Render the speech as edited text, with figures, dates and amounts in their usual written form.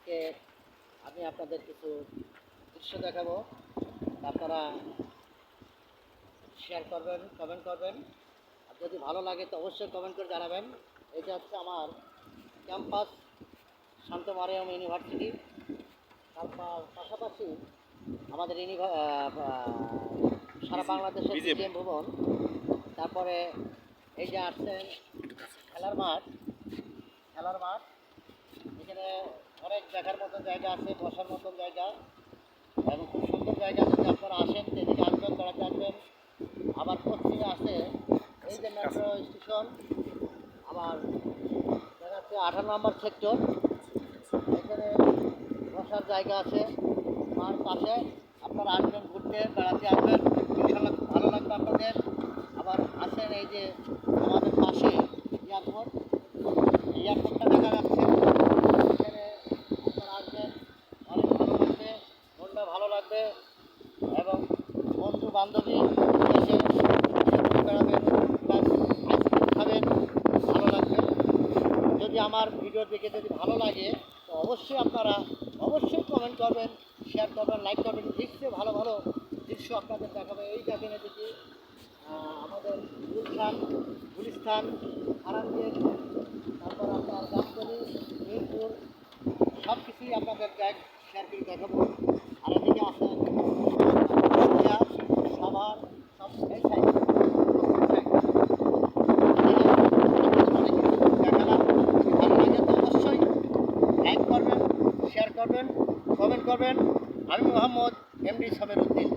আজকে আমি আপনাদের কিছু দৃশ্য দেখাবো, আপনারা শেয়ার করবেন, কমেন্ট করবেন। আর যদি ভালো লাগে তো অবশ্যই কমেন্ট করে জানাবেন। এটা হচ্ছে আমার ক্যাম্পাস, শান্ত মারিয়াম ইউনিভার্সিটি। তার পাশাপাশি আমাদের সারা বাংলাদেশের বিজিএম ভবন। তারপরে এই যে আসছেন খেলার মাঠ, এখানে অনেক দেখার মতন জায়গা আছে, বসার মতন জায়গা এবং খুব সুন্দর জায়গা। যদি আপনারা আসেন এদিকে আসবেন, বেড়াতে আসবেন। আবার পশ্চিমে আছে এই যে মেট্রো স্টেশন, আবার দেখা যাচ্ছে 18 নম্বর সেক্টর। এখানে বসার জায়গা আছে আমার পাশে। আপনারা আসবেন, ঘুরতে বেড়াতে আসবেন, ইনশাল্লাহ খুব ভালো লাগবে আপনাদের। আবার আসেন এই যে আমাদের পাশে এয়ারপোর্টটা দেখা যাচ্ছে। এখানে আপনারা আসবেন, অনেক ভালো লাগবে, মনটা ভালো লাগবে এবং বন্ধু বান্ধবী এসে বেড়াবেন, প্লাস আইসক্রিম খাবেন, ভালো লাগবে। যদি আমার ভিডিও দেখে যদি ভালো লাগে তো অবশ্যই আপনারা কমেন্ট করবেন, শেয়ার করবেন, লাইক করবেন। নিশ্চয়ই ভালো ভালো দৃশ্য আপনাদের দেখাবে। এই দেখেন এদিকে আমাদের গুলিস্তান, আরামগীর, তারপর আপনার গাবতলী, মিরপুর, সব কিছুই আপনাদের শেয়ার করে দেখাবো। আর এদিকে আছে সাভার, সব এই সাইড দেখালাম। ভালো লাগে তো অবশ্যই লাইক করবেন, শেয়ার করবেন, কমেন্ট করবেন। আমি মোহাম্মদ এমডি সমের উদ্দিন।